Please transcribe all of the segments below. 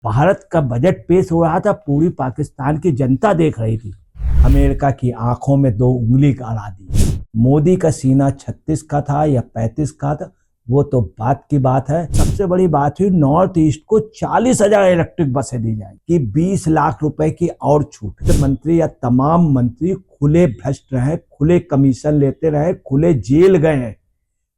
भारत का बजट पेश हो रहा था, पूरी पाकिस्तान की जनता देख रही थी। अमेरिका की आंखों में दो उंगली गड़ा दी। मोदी का सीना 36 का था या 35 का था, वो तो बात की बात है। सबसे बड़ी बात हुई नॉर्थ ईस्ट को 40,000 इलेक्ट्रिक बसें दी जाएंगी, 20 लाख रुपए की और छूट। मंत्री या तमाम मंत्री खुले भ्रष्ट रहे, खुले कमीशन लेते रहे, खुले जेल गए हैं।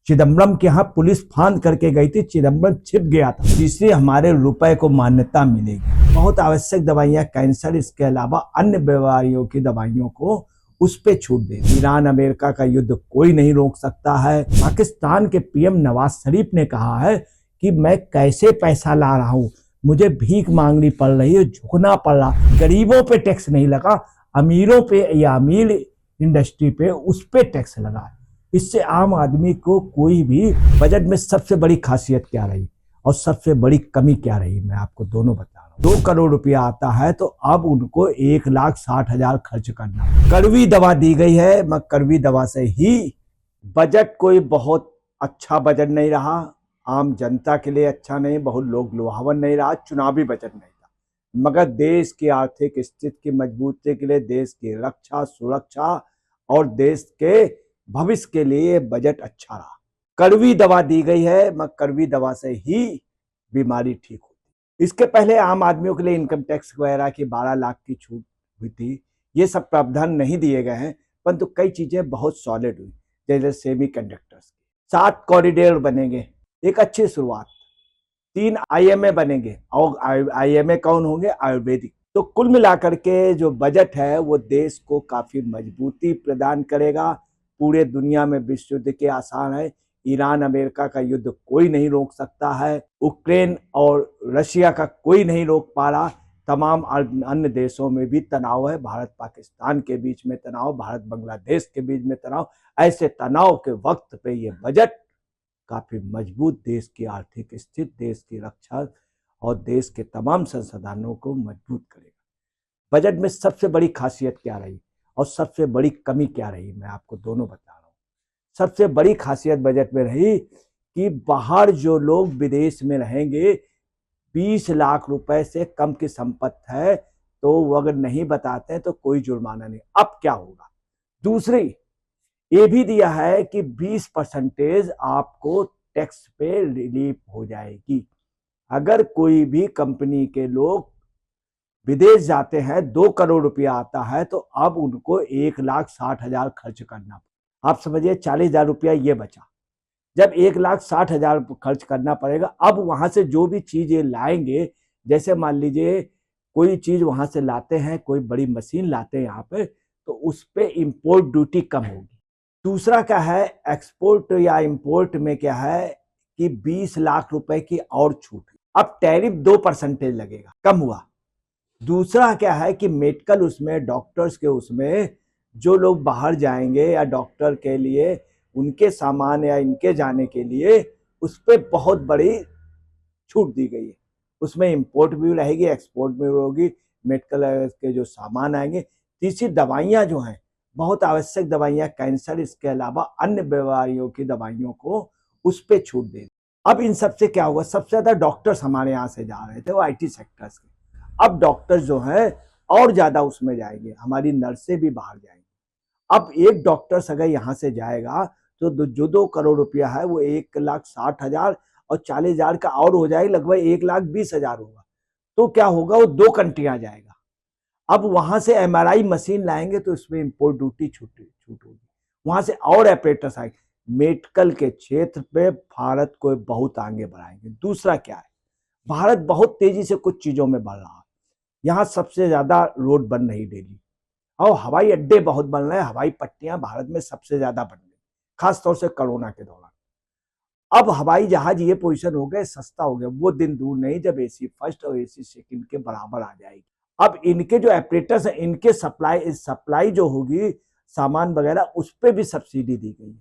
चिदम्बरम के यहाँ पुलिस फांद करके गई थी, चिदम्बरम छिप गया था। तीसरी, हमारे रुपए को मान्यता मिलेगी। बहुत आवश्यक दवाइयां, कैंसर, इसके अलावा अन्य बीमारियों की दवाइयों को उस पे छूट दे। ईरान अमेरिका का युद्ध कोई नहीं रोक सकता है। पाकिस्तान के पीएम नवाज शरीफ ने कहा है कि मैं कैसे पैसा ला रहा हूं, मुझे भीख मांगनी पड़ रही है, झुकना पड़ रहा। गरीबों पे टैक्स नहीं लगा, अमीरों पे या अमीर इंडस्ट्री पे उस पे टैक्स लगा। इससे आम आदमी को कोई भी। बजट में सबसे बड़ी खासियत क्या रही और सबसे बड़ी कमी क्या रही, मैं आपको दोनों बता रहा हूँ। 2 करोड़ रुपया आता है तो अब उनको 1,60,000 खर्च करना। कड़वी दवा दी गई है, मैं कड़वी दवा से ही। बजट कोई बहुत अच्छा बजट नहीं रहा, आम जनता के लिए अच्छा नहीं, बहुत लोग लुभावन नहीं रहा, चुनावी बजट नहीं था। मगर देश की आर्थिक स्थिति की मजबूती के लिए, देश की रक्षा सुरक्षा और देश के भविष्य के लिए बजट अच्छा रहा। कड़वी दवा दी गई है, मैं कड़वी दवा से ही बीमारी ठीक होती। इसके पहले आम आदमियों के लिए इनकम टैक्स वगैरह की 12 लाख की छूट हुई थी। ये सब प्रावधान नहीं दिए गए हैं, परंतु कई चीजें बहुत सॉलिड हुई, जैसे सेमी कंडक्टर्स। 7 कॉरिडोर बनेंगे, एक अच्छी शुरुआत। 3 आईएमए बनेंगे, और आईएमए कौन होंगे? आयुर्वेदिक। तो कुल मिलाकर के जो बजट है वो देश को काफी मजबूती प्रदान करेगा। पूरे दुनिया में विश्व युद्ध के आसार है। ईरान अमेरिका का युद्ध कोई नहीं रोक सकता है, यूक्रेन और रशिया का कोई नहीं रोक पा रहा। तमाम अन्य देशों में भी तनाव है, भारत पाकिस्तान के बीच में तनाव, भारत बांग्लादेश के बीच में तनाव। ऐसे तनाव के वक्त पे ये बजट काफी मजबूत देश की आर्थिक स्थिति, देश की रक्षा और देश के तमाम संसाधनों को मजबूत करेगा। बजट में सबसे बड़ी खासियत क्या रही और सबसे बड़ी कमी क्या रही, मैं आपको दोनों बता रहा हूँ। सबसे बड़ी खासियत बजट में रही कि बाहर जो लोग विदेश में रहेंगे, 20 लाख रुपए से कम की संपत्ति है तो वो अगर नहीं बताते तो कोई जुर्माना नहीं। अब क्या होगा? दूसरी, ये भी दिया है कि 20% आपको टैक्स पे रिलीफ हो जाएगी। अगर कोई भी कंपनी के लोग विदेश जाते हैं, 2 करोड़ रुपया आता है तो अब उनको 1,60,000 खर्च करना। आप समझिए 40,000 रुपया ये बचा। जब 1,60,000 खर्च करना पड़ेगा, अब वहां से जो भी चीजें लाएंगे, जैसे मान लीजिए कोई चीज वहां से लाते हैं, कोई बड़ी मशीन लाते हैं यहाँ पे, तो उस पर इम्पोर्ट ड्यूटी कम होगी। दूसरा क्या है, एक्सपोर्ट या इंपोर्ट में क्या है कि 20 लाख रुपए की और छूट। अब टैरिफ 2% लगेगा, कम हुआ। दूसरा क्या है कि मेडिकल, उसमें डॉक्टर्स के, उसमें जो लोग बाहर जाएंगे या डॉक्टर के लिए उनके सामान या इनके जाने के लिए उस पर बहुत बड़ी छूट दी गई है। उसमें इंपोर्ट भी रहेगी, एक्सपोर्ट भी होगी, मेडिकल के जो सामान आएंगे। तीसरी, दवाइयां जो हैं, बहुत आवश्यक दवाइयां, कैंसर, इसके अलावा अन्य बीमारियों की दवाइयों को उस पर छूट देगी। अब इन सबसे क्या होगा? सबसे ज्यादा डॉक्टर्स हमारे यहाँ से जा रहे थे, वो आईटी सेक्टर्स के। अब डॉक्टर्स जो हैं और ज्यादा उसमें जाएंगे, हमारी नर्सें भी बाहर जाएंगी। अब एक डॉक्टर्स अगर यहाँ से जाएगा तो जो 2 करोड़ रुपया है वो 1,60,000 और 40,000 का और हो जाएगा, लगभग 1,20,000 होगा। तो क्या होगा? वो 2 कंट्रियां जाएगा। अब वहां से एमआरआई मशीन लाएंगे तो इसमें इंपोर्ट ड्यूटी छूट होगी। वहां से और ऑपरेटर्स आएंगे। मेडिकल के क्षेत्र पे भारत को बहुत आगे बढ़ाएंगे। दूसरा क्या है, भारत बहुत तेजी से कुछ चीजों में बढ़ रहा है। यहाँ सबसे ज्यादा रोड बन रही डेली, और हवाई अड्डे बहुत बन रहे हैं। हवाई पट्टियां भारत में सबसे ज्यादा बन रही, खासतौर से कोरोना के दौरान। अब हवाई जहाज ये पोजीशन हो गए, सस्ता हो गया। वो दिन दूर नहीं जब एसी फर्स्ट और एसी सेकंड के बराबर आ जाएगी। अब इनके जो ऑपरेटर्स हैं, इनके सप्लाई जो होगी सामान वगैरह, उस पर भी सब्सिडी दी गई।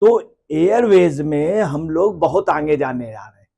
तो एयरवेज में हम लोग बहुत आगे जाने जा रहे हैं,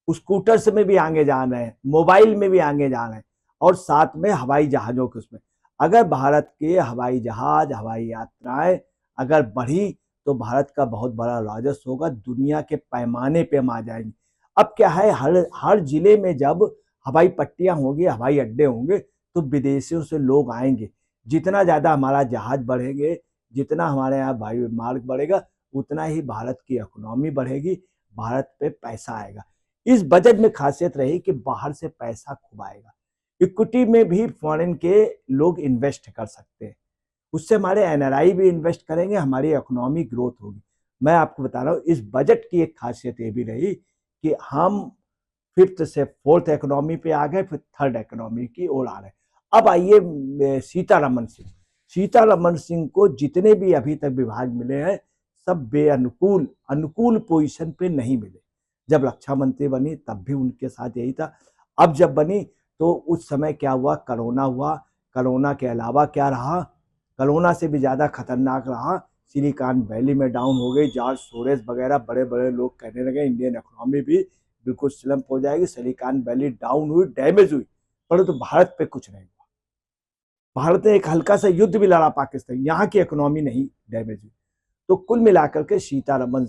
स्कूटर्स में भी आगे जा रहे हैं, मोबाइल में भी आगे जा रहे हैं, और साथ में हवाई जहाजों के उसमें। अगर भारत के हवाई जहाज, हवाई यात्राएं अगर बढ़ी तो भारत का बहुत बड़ा राजस्व होगा, दुनिया के पैमाने पे हम आ जाएंगे। अब क्या है, हर जिले में जब हवाई पट्टियां होंगी, हवाई अड्डे होंगे, तो विदेशों से लोग आएंगे। जितना ज़्यादा हमारा जहाज बढ़ेंगे, जितना हमारे यहाँ वायु मार्ग बढ़ेगा, उतना ही भारत की इकोनॉमी बढ़ेगी, भारत पे पैसा आएगा। इस बजट में खासियत रही कि बाहर से पैसा खूब आएगा। इक्विटी में भी फॉरेन के लोग इन्वेस्ट कर सकते हैं, उससे हमारे एनआरआई भी इन्वेस्ट करेंगे, हमारी इकोनॉमी ग्रोथ होगी। मैं आपको बता रहा हूँ, इस बजट की एक खासियत ये भी रही कि हम फिफ्थ से फोर्थ इकोनॉमी पे आ गए, फिर थर्ड इकोनॉमी की ओर आ रहे हैं। अब आइए सीतारमन सिंह। सीतारमन सिंह को जितने भी अभी तक विभाग मिले हैं, सब बेअनुकूल अनुकूल पोजीशन पे नहीं मिले। जब रक्षा मंत्री बनी तब भी उनके साथ यही था। अब जब बनी तो उस समय क्या हुआ, कोरोना हुआ। कोरोना के अलावा क्या रहा, कोरोना से भी ज्यादा खतरनाक रहा, सिलिकॉन वैली में डाउन हो गई। जॉर्ज सोरेस वगैरह बड़े बड़े लोग कहने लगे इंडियन इकोनॉमी भी बिल्कुल स्लम्प हो जाएगी, सिलिकॉन वैली डाउन हुई, डैमेज हुई, परंतु भारत पे कुछ नहीं हुआ। भारत ने एक हल्का सा युद्ध भी लड़ा पाकिस्तान, यहाँ की इकोनॉमी नहीं डैमेज हुई। तो कुल मिलाकर के सीतारमन,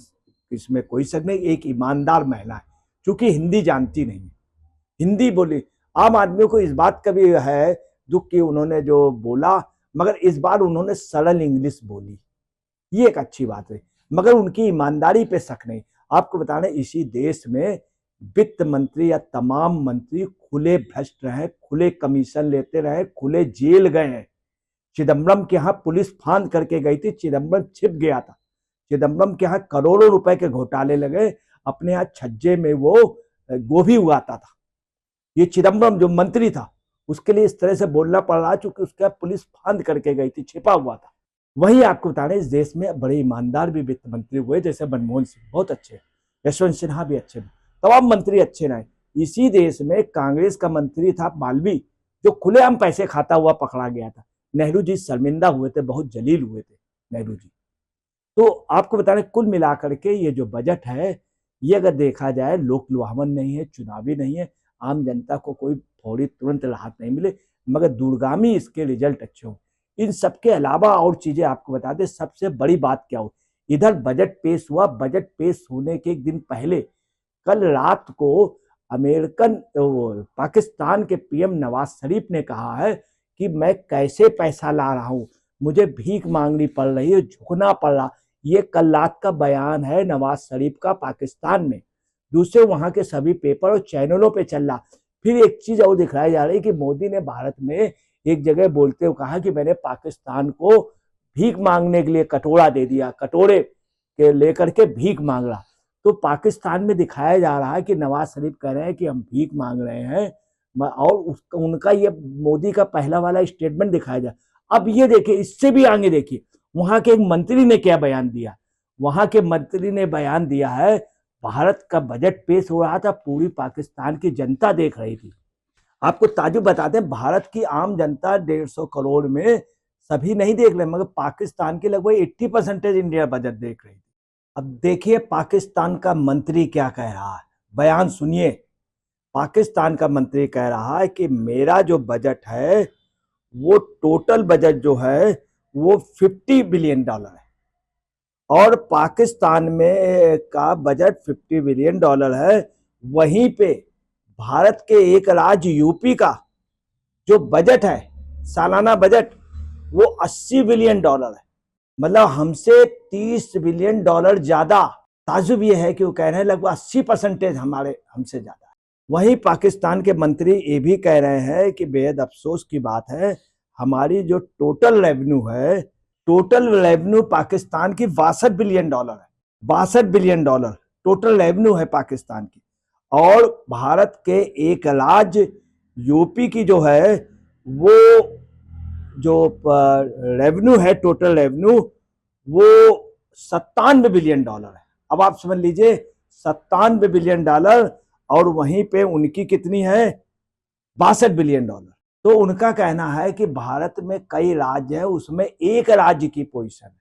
इसमें कोई शक नहीं, एक ईमानदार महिला है, क्योंकि हिंदी जानती नहीं, हिंदी बोली। आम आदमियों को इस बात का भी है दुख कि उन्होंने जो बोला, मगर इस बार उन्होंने सरल इंग्लिश बोली, ये एक अच्छी बात है, मगर उनकी ईमानदारी पे शक नहीं। आपको बताना, इसी देश में वित्त मंत्री या तमाम मंत्री खुले भ्रष्ट रहे, खुले कमीशन लेते रहे, खुले जेल गए हैं। चिदम्बरम के यहाँ पुलिस फांद करके गई थी, चिदम्बरम छिप गया था। चिदम्बरम के यहाँ करोड़ों रुपए के घोटाले लगे, अपने यहाँ छज्जे में वो गोभी उगाता था। ये चिदम्बरम जो मंत्री था, उसके लिए इस तरह से बोलना पड़ रहा, चूंकि उसके पुलिस फांद करके गई थी, छिपा हुआ था। वही आपको बता रहे, इस देश में बड़े ईमानदार भी वित्त मंत्री हुए, जैसे मनमोहन सिंह बहुत अच्छे, यशवंत सिन्हा भी अच्छे, तमाम मंत्री अच्छे रहे। इसी देश में कांग्रेस का मंत्री था मालवी, जो खुलेआम पैसे खाता हुआ पकड़ा गया था। नेहरू जी शर्मिंदा हुए थे, बहुत जलील हुए थे नेहरू जी। तो आपको बता रहे, कुल मिलाकर के ये जो बजट है, ये अगर देखा जाए लोक लुभावन नहीं है, चुनावी नहीं है, आम जनता को कोई फौरी तुरंत राहत नहीं मिले, मगर दूरगामी इसके रिजल्ट अच्छे हों। इन सबके अलावा और चीजें आपको बता दें, सबसे बड़ी बात क्या हो, इधर बजट पेश हुआ, बजट पेश होने के एक दिन पहले कल रात को अमेरिकन पाकिस्तान के पीएम नवाज शरीफ ने कहा है कि मैं कैसे पैसा ला रहा हूं, मुझे भीख मांगनी पड़ रही है, झुकना पड़ रहा। ये कल रात का बयान है नवाज शरीफ का पाकिस्तान में, दूसरे वहां के सभी पेपर और चैनलों पे चल रहा। फिर एक चीज और दिखाई जा रही कि मोदी ने भारत में एक जगह बोलते हुए कहा कि मैंने पाकिस्तान को भीख मांगने के लिए कटोरा दे दिया, कटोरे के लेकर के भीख मांग रहा। तो पाकिस्तान में दिखाया जा रहा है कि नवाज शरीफ कह रहे हैं कि हम भीख मांग रहे हैं, और उनका ये मोदी का पहला वाला स्टेटमेंट दिखाया जा। अब ये देखिए, इससे भी आगे देखिए, वहां के एक मंत्री ने क्या बयान दिया। वहां के मंत्री ने बयान दिया है, भारत का बजट पेश हो रहा था, पूरी पाकिस्तान की जनता देख रही थी। आपको ताजुब बताते हैं, भारत की आम जनता 150 करोड़ में सभी नहीं देख रहे, मगर पाकिस्तान के लगभग 80% इंडिया बजट देख रही थी। अब देखिए पाकिस्तान का मंत्री क्या कह रहा है, बयान सुनिए। पाकिस्तान का मंत्री कह रहा है कि मेरा जो बजट है, वो टोटल बजट जो है वो $50 बिलियन है, और पाकिस्तान में का बजट $50 बिलियन है। वहीं पे भारत के एक राज्य यूपी का जो बजट है, सालाना बजट, वो $80 बिलियन है, मतलब हमसे $30 बिलियन ज्यादा। ताजुब ये है कि वो कह रहे हैं लगभग 80% हमारे हमसे ज्यादा है। वहीं पाकिस्तान के मंत्री ये भी कह रहे हैं कि बेहद अफसोस की बात है, हमारी जो टोटल रेवेन्यू पाकिस्तान की $62 बिलियन है। $62 बिलियन टोटल रेवेन्यू है पाकिस्तान की, और भारत के एक राज्य यूपी की जो है, वो जो रेवेन्यू है, टोटल रेवेन्यू, वो $97 बिलियन है। अब आप समझ लीजिए, $97 बिलियन, और वहीं पे उनकी कितनी है, $62 बिलियन। तो उनका कहना है कि भारत में कई राज्य है, उसमें एक राज्य की पोजीशन है,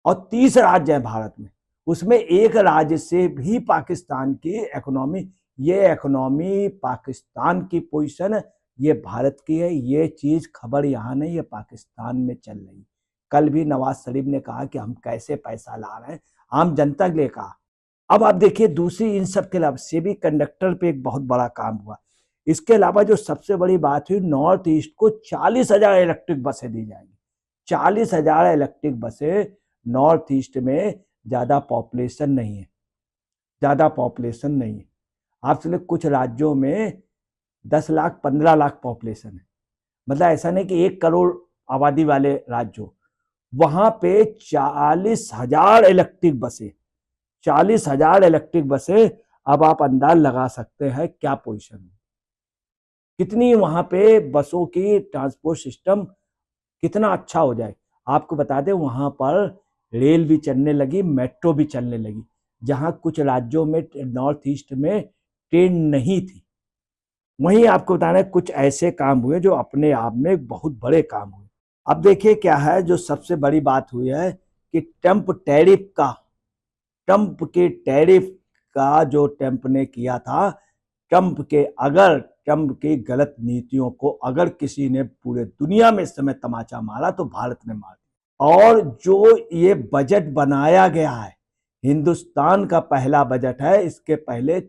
और 30 राज्य है भारत में, उसमें एक राज्य से भी पाकिस्तान की इकोनॉमी, ये इकोनॉमी पाकिस्तान की पोजीशन है, ये भारत की है। ये चीज खबर यहाँ नहीं है, पाकिस्तान में चल रही। कल भी नवाज शरीफ ने कहा कि हम कैसे पैसा ला रहे हैं, आम जनता के लिए कहा। अब आप देखिए, दूसरी इन सब के अलावा सेमी कंडक्टर पे एक बहुत बड़ा काम हुआ। इसके अलावा जो सबसे बड़ी बात हुई, नॉर्थ ईस्ट को 40,000 इलेक्ट्रिक बसें दी जाएंगी। 40,000 इलेक्ट्रिक बसें। नॉर्थ ईस्ट में ज्यादा पॉपुलेशन नहीं है, ज्यादा पॉपुलेशन नहीं है। आप चले कुछ राज्यों में 10 लाख 15 लाख पॉपुलेशन है, मतलब ऐसा नहीं कि 1 करोड़ आबादी वाले राज्य हो। वहां पे 40,000 इलेक्ट्रिक बसें, 40,000 इलेक्ट्रिक बसें। अब आप अंदाज लगा सकते हैं क्या पोजीशन है, कितनी वहां पे बसों की ट्रांसपोर्ट सिस्टम कितना अच्छा हो जाए। आपको बता दें वहां पर रेल भी चलने लगी, मेट्रो भी चलने लगी, जहां कुछ राज्यों में नॉर्थ ईस्ट में ट्रेन नहीं थी। वहीं आपको बताना है कुछ ऐसे काम हुए जो अपने आप में बहुत बड़े काम हुए। अब देखिए क्या है, जो सबसे बड़ी बात हुई है कि ट्रंप के टैरिफ का जो ट्रंप ने किया था, ट्रंप की गलत नीतियों को अगर किसी ने पूरे दुनिया में इस समय तमाचा मारा तो भारत ने मार दिया। और जो ये बजट बनाया गया है, हिंदुस्तान का पहला बजट है। इसके पहले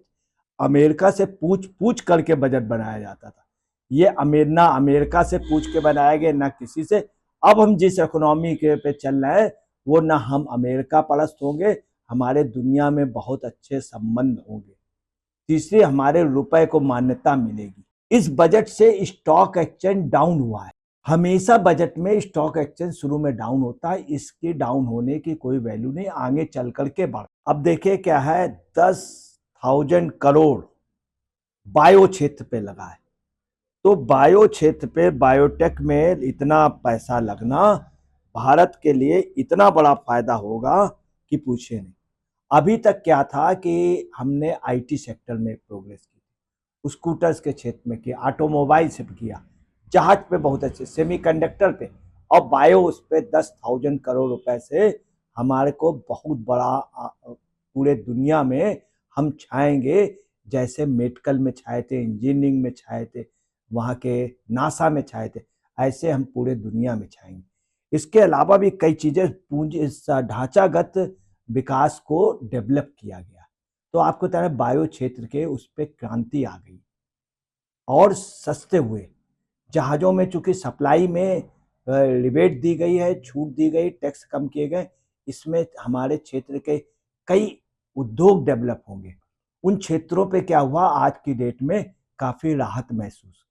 अमेरिका से पूछ पूछ करके बजट बनाया जाता था। ये ना अमेरिका से पूछ के बनाया गया, ना किसी से। अब हम जिस इकोनॉमी के पे चल रहे हैं वो ना हम अमेरिका परस्त होंगे, हमारे दुनिया में बहुत अच्छे संबंध होंगे। तीसरी, हमारे रुपए को मान्यता मिलेगी। इस बजट से स्टॉक एक्सचेंज डाउन हुआ है। हमेशा बजट में स्टॉक एक्सचेंज शुरू में डाउन होता है, इसके डाउन होने की कोई वैल्यू नहीं, आगे चल करके बढ़। अब देखिए क्या है, 10,000 करोड़ बायो क्षेत्र पे लगा है। तो बायो क्षेत्र पे, बायोटेक में इतना पैसा लगना भारत के लिए इतना बड़ा फायदा होगा कि पूछे नहीं। अभी तक क्या था कि हमने आईटी सेक्टर में प्रोग्रेस की, स्कूटर्स के क्षेत्र में किया, ऑटोमोबाइल से किया, जहाज पे बहुत अच्छे, सेमीकंडक्टर पे, और बायो उस पे 10,000 करोड़ रुपए से हमारे को बहुत बड़ा पूरे दुनिया में हम छाएंगे। जैसे मेडिकल में छाए थे, इंजीनियरिंग में छाए थे, वहाँ के नासा में छाए थे, ऐसे हम पूरे दुनिया में छाएंगे। इसके अलावा भी कई चीजें पूंजी ढांचागत विकास को डेवलप किया गया। तो आपको तरह बायो क्षेत्र के उस पर क्रांति आ गई और सस्ते हुए। जहाजों में चूंकि सप्लाई में रिबेट दी गई है, छूट दी गई, टैक्स कम किए गए, इसमें हमारे क्षेत्र के कई उद्योग डेवलप होंगे। उन क्षेत्रों पे क्या हुआ, आज की डेट में काफी राहत महसूस की।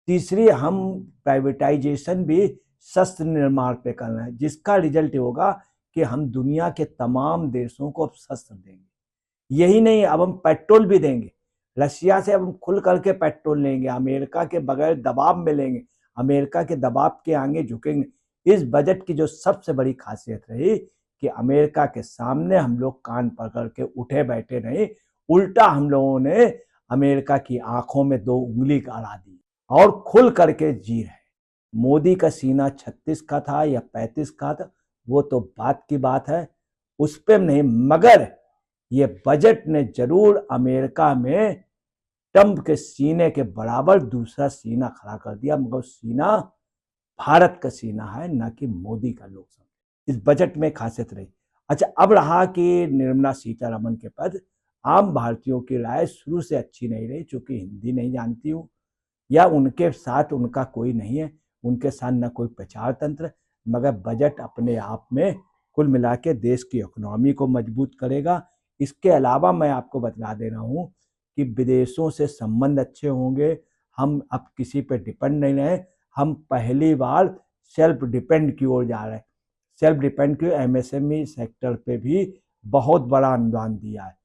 तीसरी, हम प्राइवेटाइजेशन भी शस्त्र निर्माण पे कर रहे हैं, जिसका रिजल्ट होगा कि हम दुनिया के तमाम देशों को अब शस्त्र देंगे। यही नहीं, अब हम पेट्रोल भी देंगे। रशिया से अब हम खुल करके पेट्रोल लेंगे, अमेरिका के बगैर दबाव में लेंगे, अमेरिका के दबाव के आगे झुकेंगे। इस बजट की जो सबसे बड़ी खासियत रही कि अमेरिका के सामने हम लोग कान पकड़ के उठे बैठे नहीं, उल्टा हम लोगों ने अमेरिका की आंखों में 2 उंगली अड़ा दी और खुल करके जी रहे। मोदी का सीना 36 का था या 35 का था, वो तो बात की बात है, उस पर नहीं, मगर ये बजट ने जरूर अमेरिका में ट्रंप के सीने के बराबर दूसरा सीना खड़ा कर दिया। मगर सीना भारत का सीना है, ना कि मोदी का। लोग इस बजट में खासियत रही। अच्छा, अब रहा कि निर्मला सीतारमण के पद। आम भारतीयों की राय शुरू से अच्छी नहीं रही, चूंकि हिंदी नहीं जानती हूँ या उनके साथ उनका कोई नहीं है, उनके साथ न कोई प्रचार तंत्र। मगर बजट अपने आप में कुल मिला के देश की इकोनॉमी को मजबूत करेगा। इसके अलावा मैं आपको बता दे रहा हूँ कि विदेशों से संबंध अच्छे होंगे। हम अब किसी पे डिपेंड नहीं रहे, हम पहली बार सेल्फ डिपेंड की ओर जा रहे हैं। सेल्फ डिपेंड की एमएसएमई सेक्टर पे भी बहुत बड़ा अनुदान दिया है।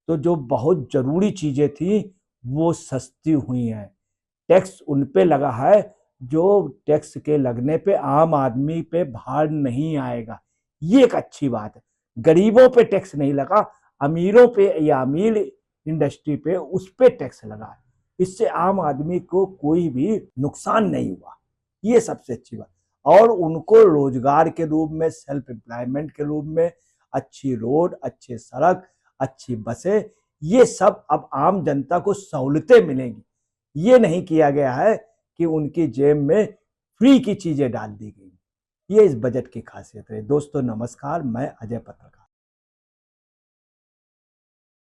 तो जो बहुत जरूरी चीजें थी वो सस्ती हुई हैं। टैक्स उन पे लगा है जो टैक्स के लगने पे आम आदमी पे भार नहीं आएगा, ये एक अच्छी बात है। गरीबों पे टैक्स नहीं लगा, अमीरों पे या अमीर इंडस्ट्री पे उस पे टैक्स लगा है। इससे आम आदमी को कोई भी नुकसान नहीं हुआ, ये सबसे अच्छी बात। और उनको रोजगार के रूप में, सेल्फ एम्प्लॉयमेंट के रूप में अच्छी रोड, अच्छे सड़क, अच्छी बसें, ये सब अब आम जनता को सहूलतें मिलेंगी। ये नहीं किया गया है कि उनकी जेब में फ्री की चीजें डाल दी गई। ये इस बजट की खासियत है। दोस्तों नमस्कार, मैं अजय पत्रकार।